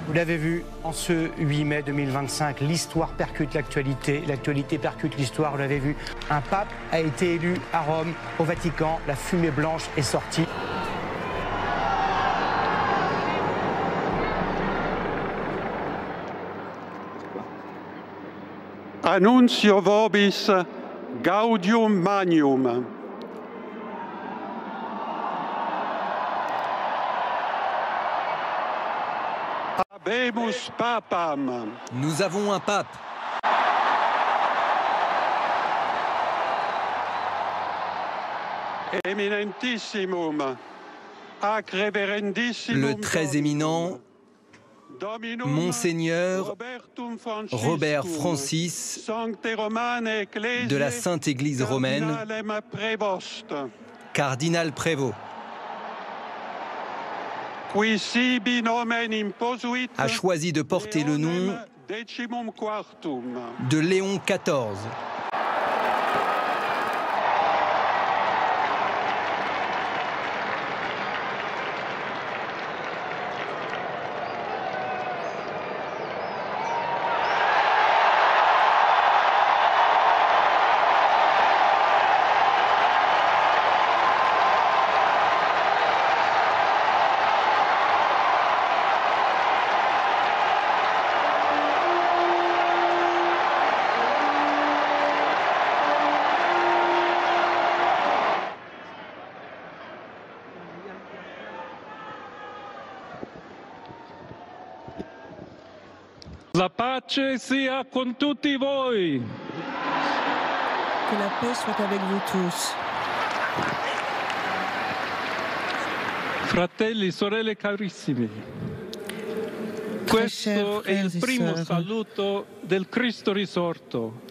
Vous l'avez vu, en ce 8 mai 2025, l'histoire percute l'actualité, l'actualité percute l'histoire, vous l'avez vu. Un pape a été élu à Rome, au Vatican, la fumée blanche est sortie. Annuncio vobis gaudium magnum. Habemus papam. Nous avons un pape. Eminentissimum, ac reverendissimum Le très éminent Monseigneur Robert Francis de la Sainte Église romaine, cardinal prévôt, a choisi de porter le nom de Léon XIV. La pace sia con tutti voi. Que la paix soit avec vous tous. Fratelli, sorelle carissimi. Questo è il primo saluto del Cristo risorto.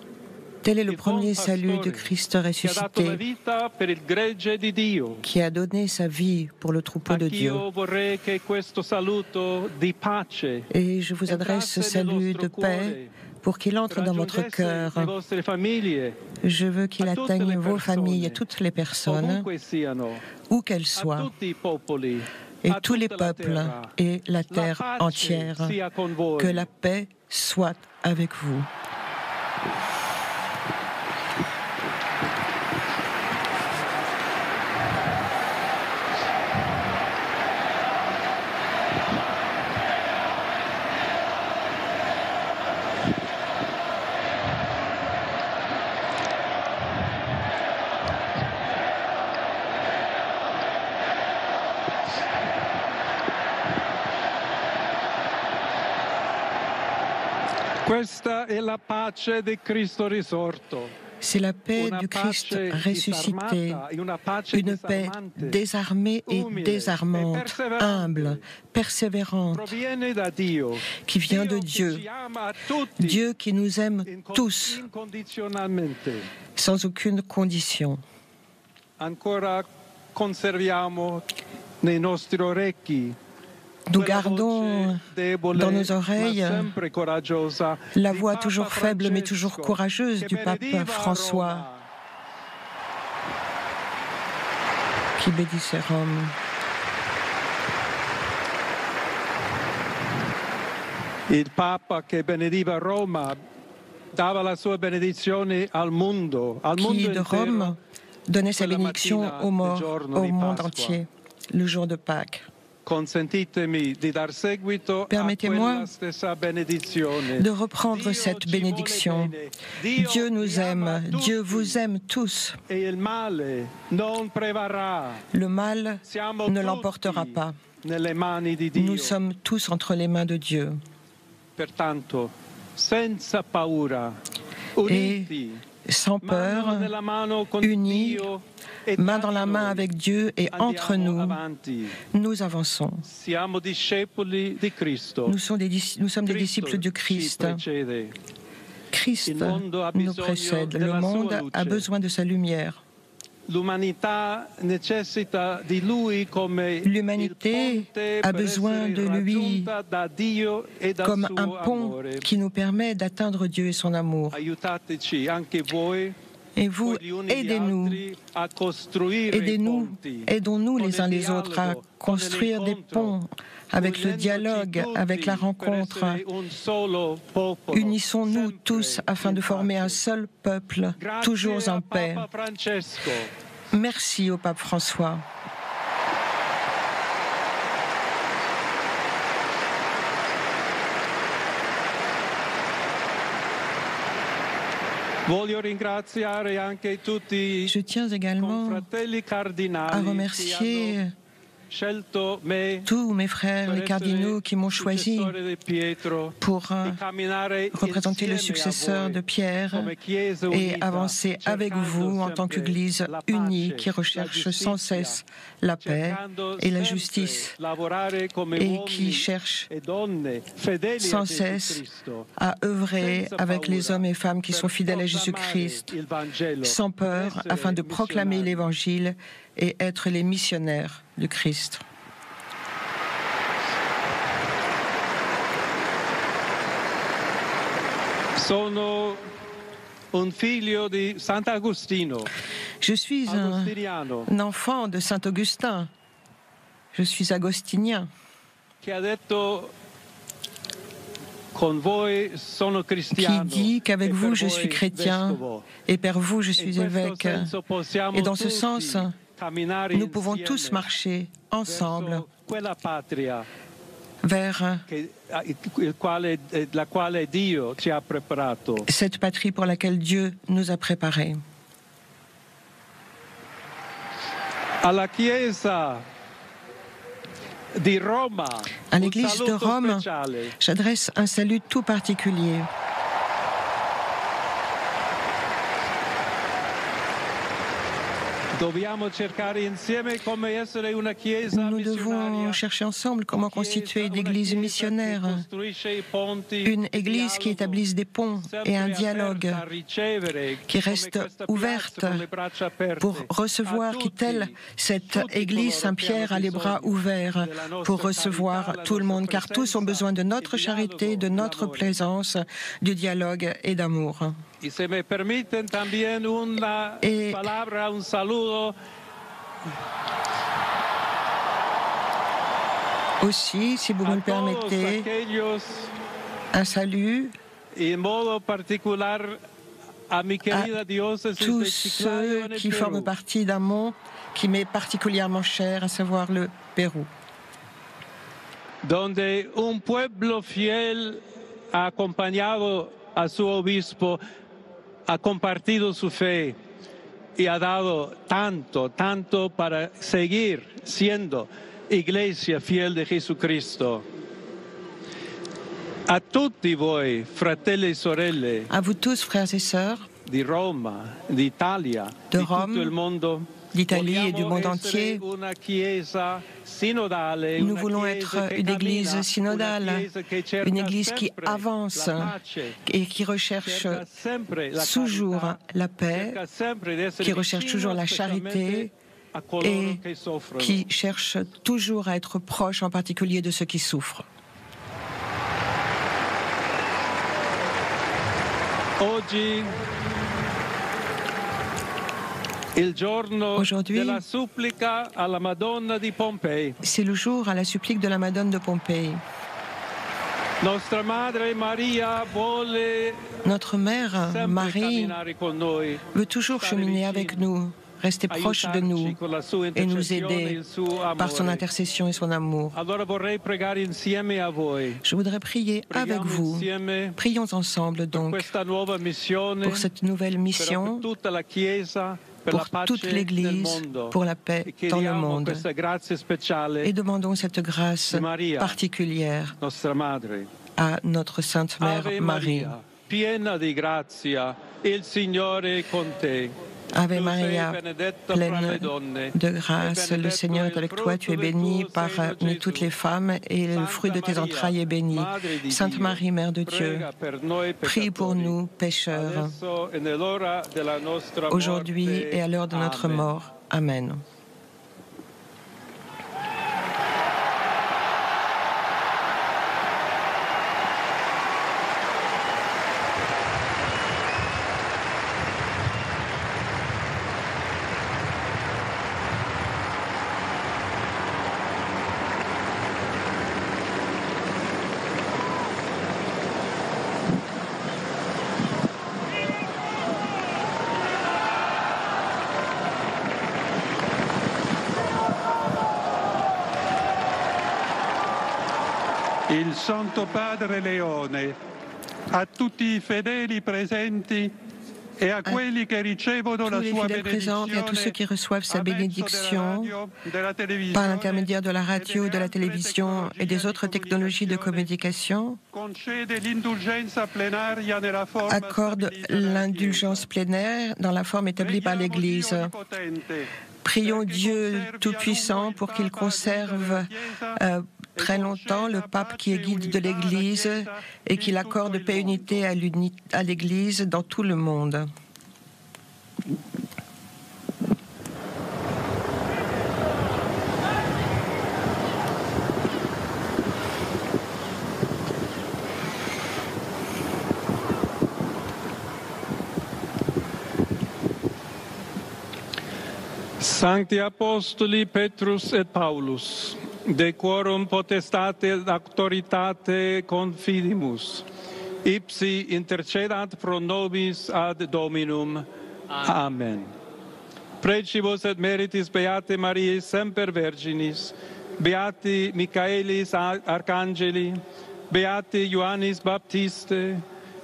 Tel est le premier salut de Christ ressuscité qui a donné sa vie pour le troupeau de Dieu. Et je vous adresse ce salut de paix pour qu'il entre dans votre cœur. Je veux qu'il atteigne vos familles et toutes les personnes, où qu'elles soient, et tous les peuples et la terre entière. Que la paix soit avec vous. Questa è la pace di Cristo risorto. C'est la paix du Christ ressuscité, une paix désarmée et désarmante, humble, persévérante, qui vient de Dieu, Dieu qui nous aime tous, sans aucune condition. Ancora conserviamo nei nostri orecchi. Nous gardons dans nos oreilles la voix toujours faible mais toujours courageuse du pape François qui bénissait Rome. Il Papa che benediva Roma dava la sua benedizione al mondo qui de Rome donnait sa bénédiction aux morts, au monde entier, le jour de Pâques. Permettez-moi de reprendre cette bénédiction. Dieu nous aime, Dieu vous aime tous. Le mal ne l'emportera pas. Nous sommes tous entre les mains de Dieu. Et sans peur, unis, main dans la main avec Dieu et entre nous, nous avançons. Nous sommes des disciples du Christ. Christ nous précède. Le monde a besoin de sa lumière. L'humanité a besoin de lui comme un pont qui nous permet d'atteindre Dieu et son amour. Et vous, aidez-nous, aidons-nous les uns les autres à construire des ponts avec le dialogue, avec la rencontre. Unissons-nous tous afin de former un seul peuple, toujours en paix. Merci au pape François. Je tiens également à remercier tous mes frères, les cardinaux, qui m'ont choisi pour représenter le successeur de Pierre et avancer avec vous en tant qu'Église unie qui recherche sans cesse la paix et la justice et qui cherche sans cesse à œuvrer avec les hommes et femmes qui sont fidèles à Jésus-Christ, sans peur, afin de proclamer l'Évangile et être les missionnaires du Christ. Je suis un enfant de Saint Augustin. Je suis agostinien. Qui dit qu'avec vous je suis chrétien et par vous je suis évêque. Et dans ce sens, nous pouvons tous marcher ensemble vers cette patrie pour laquelle Dieu nous a préparés. À l'Église de Rome, j'adresse un salut tout particulier. Nous devons chercher ensemble comment constituer une église missionnaire, une église qui établisse des ponts et un dialogue, qui reste ouverte pour recevoir, qui telle cette église Saint-Pierre a les bras ouverts pour recevoir tout le monde, car tous ont besoin de notre charité, de notre plaisance, du dialogue et d'amour. Et aussi, si vous me le permettez, un salut à tous ceux qui forment partie d'un monde qui m'est particulièrement cher, à savoir le Pérou. Donde un pueblo fiel ha acompañado a su obispo, ha compartido su fe y ha dado tanto para seguir siendo iglesia fiel de Jesucristo. A tutti voi, fratelli e sorelle, à vous tous, frères et sœurs, di Roma, d'Italia, de di Rome, tutto il mondo, d'Italie et du monde entier. Nous voulons être une église synodale, une église qui avance et qui recherche toujours la paix, qui recherche toujours la charité et qui cherche toujours à être proche en particulier de ceux qui souffrent. Aujourd'hui, c'est le jour à la supplique de la Madone de Pompéi. Notre mère, Marie, veut toujours cheminer avec nous, rester proche de nous et nous aider par son intercession et son amour. Je voudrais prier avec vous. Prions ensemble donc pour cette nouvelle mission, pour toute l'Église, pour la paix dans le monde. Et demandons cette grâce particulière à notre Sainte Mère Marie. Ave Maria, pleine de grâce, le Seigneur est avec toi, tu es bénie parmi toutes les femmes et le fruit de tes entrailles est béni. Sainte Marie, Mère de Dieu, prie pour nous pécheurs, aujourd'hui et à l'heure de notre mort. Amen. il Santo Padre Leone, a tutti I fedeli presenti et à tous les fidèles présents et à tous ceux qui reçoivent sa bénédiction par l'intermédiaire de la radio, de la télévision et des autres technologies de communication, accorde l'indulgence plénière dans la forme établie par l'Église. Prions Dieu Tout-Puissant pour qu'il conserve très longtemps le pape qui est guide de l'Église et qu'il accorde paix et unité à l'Église dans tout le monde. Sancti Apostoli Petrus et Paulus, de quorum potestate et auctoritate confidimus, ipsi intercedat pro nobis ad Dominum. Amen. Precibus et meritis Beate Mariae semper Virginis, Beati Michaelis Arcangeli, Beati Ioannis Baptiste,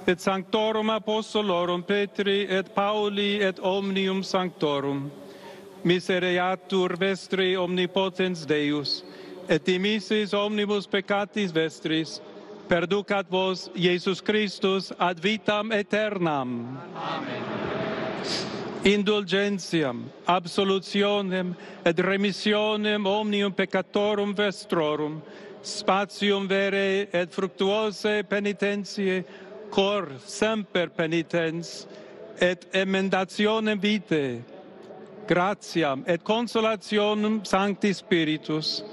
et Sanctorum Apostolorum Petri et Pauli et omnium Sanctorum. Misereatur vestri omnipotens Deus, et dimissis omnibus peccatis vestris, perducat vos Iesus Christus ad vitam aeternam. Amen. Indulgentiam, absolutionem et remissionem omnium peccatorum vestrorum, spatium vere et fructuose penitentiae, cor semper penitens, et emendationem vitae, gratiam et consolationem Sancti Spiritus,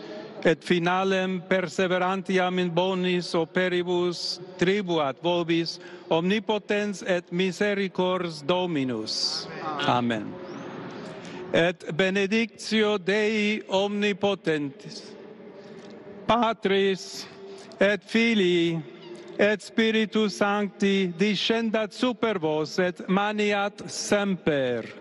et finalem perseverantiam in bonis operibus tribuat vobis omnipotens et misericords Dominus. Amen. Et benedictio Dei omnipotentis, Patris et Filii et Spiritus Sancti descendat super vos et maniat semper.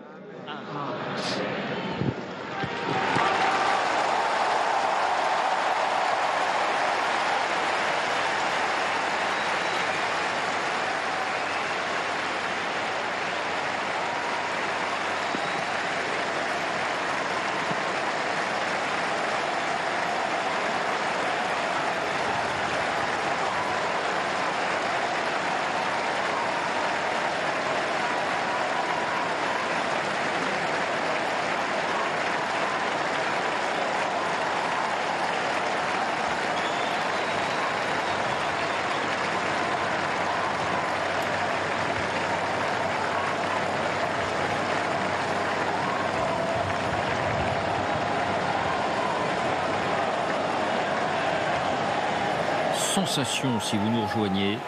Sensation si vous nous rejoignez,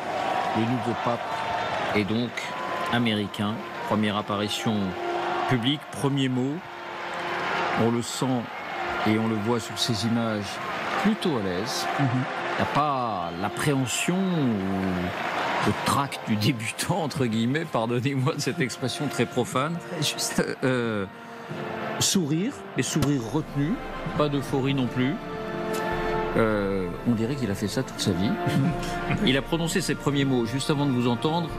le nouveau pape est donc américain, première apparition publique, premier mot, on le sent et on le voit sur ces images plutôt à l'aise, il n'y a pas l'appréhension ou le trac du débutant entre guillemets, pardonnez-moi de cette expression très profane, sourire, et sourire retenu, pas d'euphorie non plus. On dirait qu'il a fait ça toute sa vie. Il a prononcé ses premiers mots juste avant de vous entendre.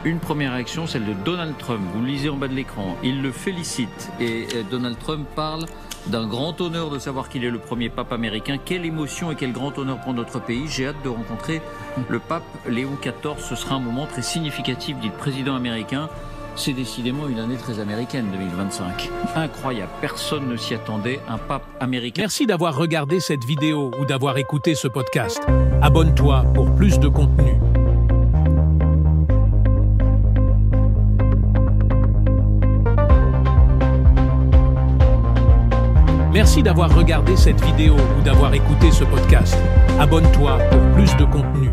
Une première réaction, celle de Donald Trump. Vous le lisez en bas de l'écran. Il le félicite. Et Donald Trump parle d'un grand honneur de savoir qu'il est le premier pape américain. Quelle émotion et quel grand honneur pour notre pays. J'ai hâte de rencontrer le pape Léon XIV. Ce sera un moment très significatif, dit le président américain. C'est décidément une année très américaine, 2025. Incroyable, personne ne s'y attendait, un pape américain. Merci d'avoir regardé cette vidéo ou d'avoir écouté ce podcast. Abonne-toi pour plus de contenu. Merci d'avoir regardé cette vidéo ou d'avoir écouté ce podcast. Abonne-toi pour plus de contenu.